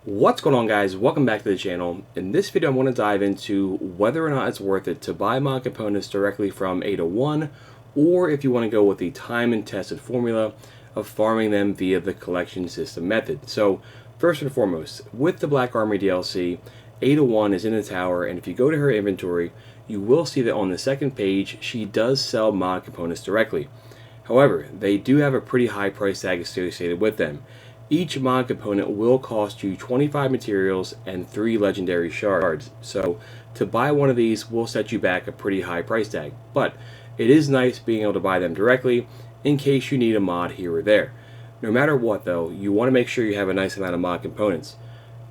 What's going on, guys? Welcome back to the channel. In this video I'm going to dive into whether or not it's worth it to buy mod components directly from ADA-1, or if you want to go with the time and tested formula of farming them via the collection system method. So first and foremost, with the Black Armory DLC, ADA-1 is in the tower, and if you go to her inventory you will see that on the second page she does sell mod components directly. However, they do have a pretty high price tag associated with them. Each mod component will cost you 25 materials and 3 legendary shards. So to buy one of these will set you back a pretty high price tag. But it is nice being able to buy them directly in case you need a mod here or there. No matter what though, you want to make sure you have a nice amount of mod components.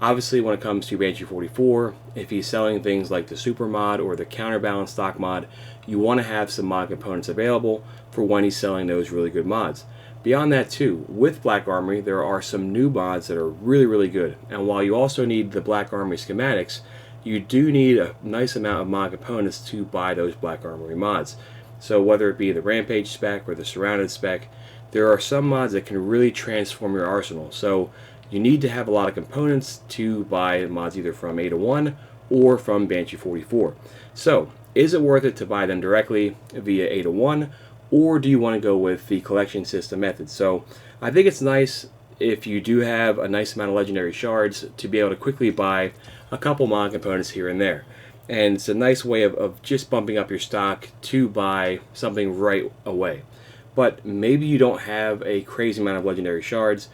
Obviously when it comes to Banshee 44, if he's selling things like the super mod or the counterbalance stock mod, you want to have some mod components available for when he's selling those really good mods. Beyond that too, with Black Armory there are some new mods that are really good, and while you also need the Black Armory schematics, you do need a nice amount of mod components to buy those Black Armory mods. So whether it be the Rampage spec or the Surrounded spec, there are some mods that can really transform your arsenal. So you need to have a lot of components to buy mods either from ADA-1 or from Banshee 44. So is it worth it to buy them directly via ADA-1, or do you want to go with the collection system method? So I think it's nice if you do have a nice amount of legendary shards to be able to quickly buy a couple mod components here and there. And it's a nice way of just bumping up your stock to buy something right away. But maybe you don't have a crazy amount of legendary shards.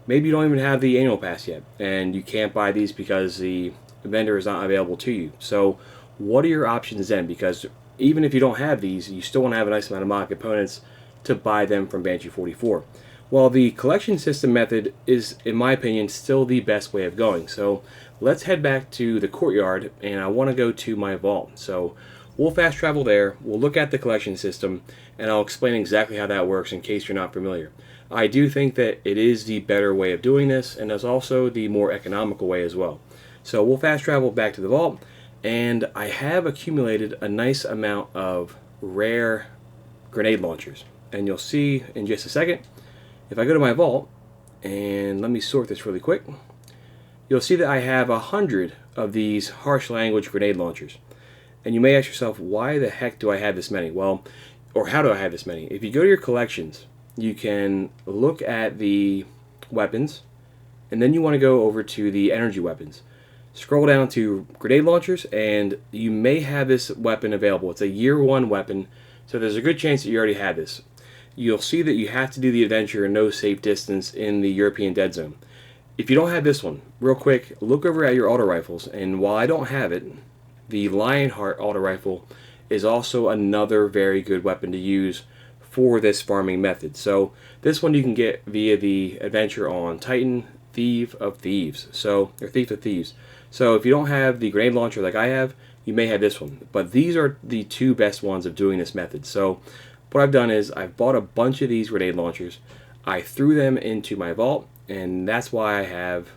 Maybe you don't even have the annual pass yet, and you can't buy these because the vendor is not available to you. So what are your options then? Because even if you don't have these, you still want to have a nice amount of mod components to buy them from Banshee 44. Well, the collection system method is, in my opinion, still the best way of going. So let's head back to the courtyard, and I want to go to my vault. So we'll fast travel there, we'll look at the collection system, and I'll explain exactly how that works in case you're not familiar. I do think that it is the better way of doing this, and it's also the more economical way as well. So we'll fast travel back to the vault, and I have accumulated a nice amount of rare grenade launchers. And you'll see in just a second, if I go to my vault, and let me sort this really quick, you'll see that I have 100 of these harsh language grenade launchers. And you may ask yourself, why the heck do I have this many? Well, or how do I have this many? If you go to your collections, you can look at the weapons, and then you want to go over to the energy weapons. Scroll down to grenade launchers, and you may have this weapon available. It's a year 1 weapon, so there's a good chance that you already had this. You'll see that you have to do the adventure in no safe distance in the European Dead Zone. If you don't have this one, real quick, look over at your auto rifles, and while I don't have it, the Lionheart auto rifle is also another very good weapon to use for this farming method. So this one you can get via the adventure on Titan Thief of Thieves. So, or Thief of Thieves. So if you don't have the grenade launcher like I have, you may have this one. But these are the two best ones of doing this method. So what I've done is I've bought a bunch of these grenade launchers. I threw them into my vault, and that's why I have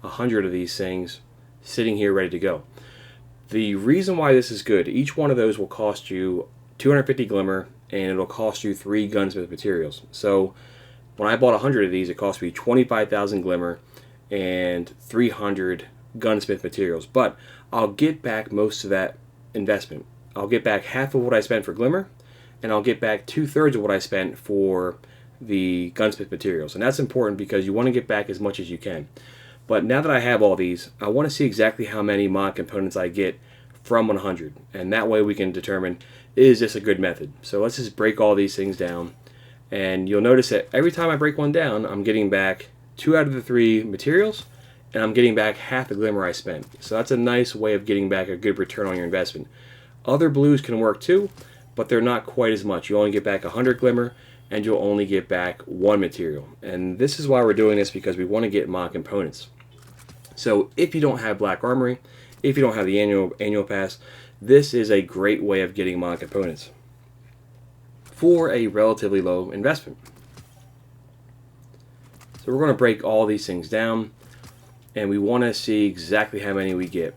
100 of these things sitting here ready to go. The reason why this is good, each one of those will cost you 250 glimmer, and it'll cost you 3 gunsmith materials. So when I bought 100 of these, it cost me 25,000 glimmer and 300 gunsmith materials. But I'll get back most of that investment. I'll get back half of what I spent for glimmer, and I'll get back 2/3 of what I spent for the gunsmith materials. And that's important because you want to get back as much as you can. But now that I have all these, I want to see exactly how many mod components I get from 100. And that way we can determine, is this a good method? So let's just break all these things down. And you'll notice that every time I break one down, I'm getting back 2 out of the 3 materials, and I'm getting back half the glimmer I spent. So that's a nice way of getting back a good return on your investment. Other blues can work too, but they're not quite as much. You only get back 100 glimmer, and you'll only get back 1 material. And this is why we're doing this, because we want to get mod components. So if you don't have Black Armory, if you don't have the annual pass, this is a great way of getting mod components for a relatively low investment. So we're going to break all these things down, and we want to see exactly how many we get.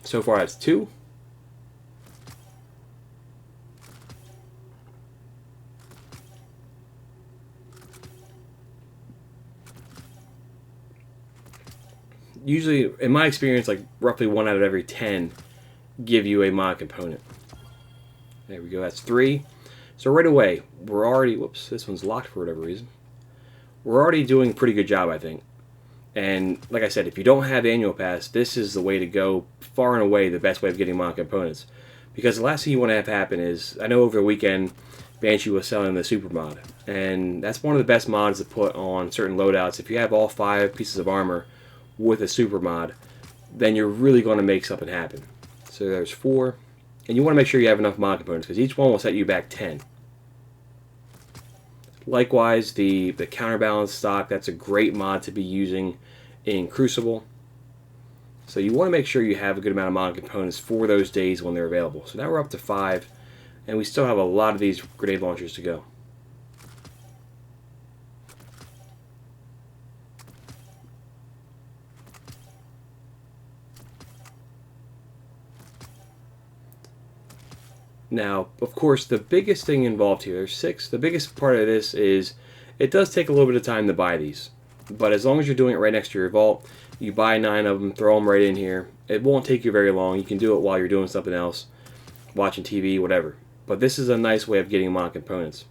So far that's 2. usually, in my experience, like roughly 1 out of every 10 give you a mod component. There we go, that's 3. So right away, we're already, whoops, this one's locked for whatever reason. We're already doing a pretty good job, I think. And like I said, if you don't have annual pass, this is the way to go, far and away the best way of getting mod components. Because the last thing you want to have happen is, I know over the weekend, Banshee was selling the super mod, and that's one of the best mods to put on certain loadouts. If you have all 5 pieces of armor with a super mod, then you're really going to make something happen. So there's 4, and you want to make sure you have enough mod components, because each one will set you back 10. Likewise, the counterbalance stock, that's a great mod to be using in Crucible. So you want to make sure you have a good amount of mod components for those days when they're available. So now we're up to 5, and we still have a lot of these grenade launchers to go. Now, of course, the biggest thing involved here, there's 6. The biggest part of this is it does take a little bit of time to buy these. But as long as you're doing it right next to your vault, you buy 9 of them, throw them right in here. It won't take you very long. You can do it while you're doing something else, watching TV, whatever. But this is a nice way of getting mod components.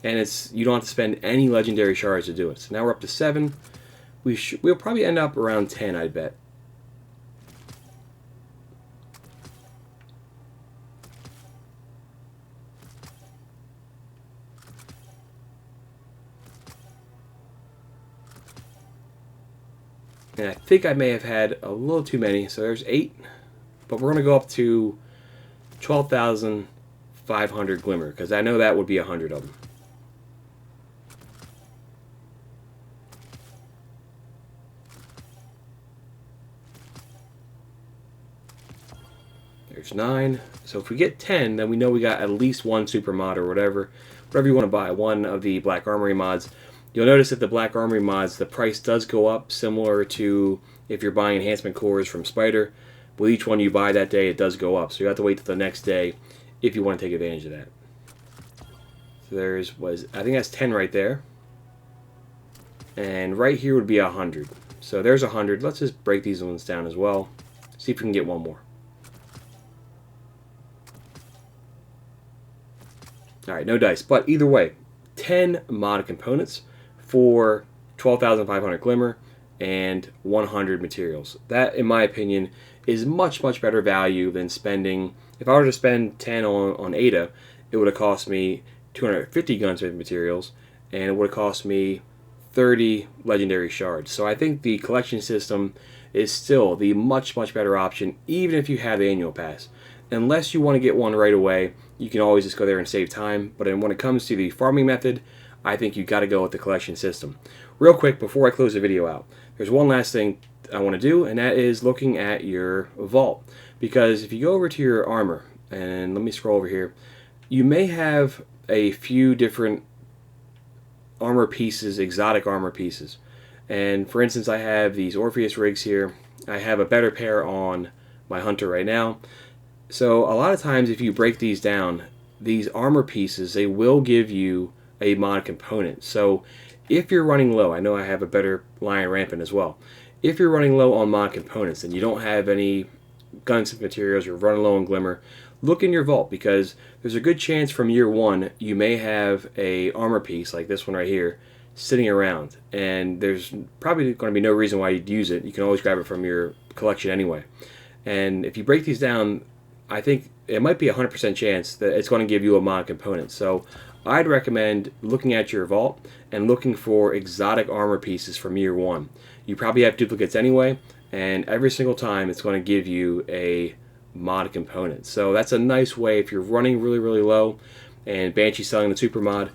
And you don't have to spend any legendary shards to do it. So now we're up to 7. We'll probably end up around 10, I bet. And I think I may have had a little too many, so there's 8. But we're going to go up to 12,500 glimmer, because I know that would be 100 of them. There's 9. So if we get 10, then we know we got at least 1 super mod or whatever you want to buy, 1 of the Black Armory mods. You'll notice that the Black Armory mods, the price does go up, similar to if you're buying enhancement cores from Spider. With each one you buy that day, it does go up. So you have to wait till the next day if you want to take advantage of that. So I think that's 10 right there. And right here would be 100. So there's 100. Let's just break these ones down as well. See if we can get 1 more. Alright, no dice. But either way, 10 mod components for 12,500 glimmer and 100 materials. That, in my opinion, is much, much better value than spending... If I were to spend 10 on ADA, it would have cost me 250 gunsmith materials, and it would have cost me 30 legendary shards. So I think the collection system is still the much, much better option, even if you have the annual pass. Unless you want to get one right away, you can always just go there and save time. But when it comes to the farming method, I think you got to go with the collection system. Real quick, before I close the video out, there's one last thing I want to do, and that is looking at your vault. Because if you go over to your armor, and let me scroll over here, you may have a few different armor pieces, exotic armor pieces. And for instance, I have these Orpheus rigs here. I have a better pair on my Hunter right now. So a lot of times if you break these down, these armor pieces, they will give you a mod component. So if you're running low, I know I have a better Lion Rampant as well. If you're running low on mod components and you don't have any gunsmith materials, you're running low on glimmer, look in your vault, because there's a good chance from year 1 you may have a armor piece like this one right here sitting around, and there's probably going to be no reason why you'd use it. You can always grab it from your collection anyway. And if you break these down, I think it might be a 100% chance that it's going to give you a mod component. So I'd recommend looking at your vault and looking for exotic armor pieces from year 1. You probably have duplicates anyway, and every single time it's going to give you a mod component. So that's a nice way if you're running really, really low and Banshee's selling the super mod.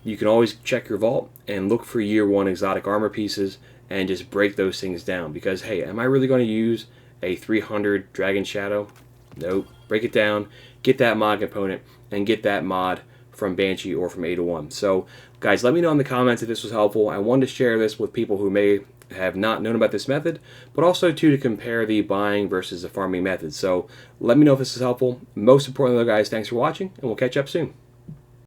You can always check your vault and look for year 1 exotic armor pieces and just break those things down. Because hey, am I really going to use a 300 Dragon Shadow? Nope. Break it down, get that mod component, and get that mod from Banshee or from ADA-1. So guys, let me know in the comments if this was helpful. I wanted to share this with people who may have not known about this method, but also to compare the buying versus the farming method. So let me know if this is helpful. Most importantly though, guys, thanks for watching, and we'll catch up soon.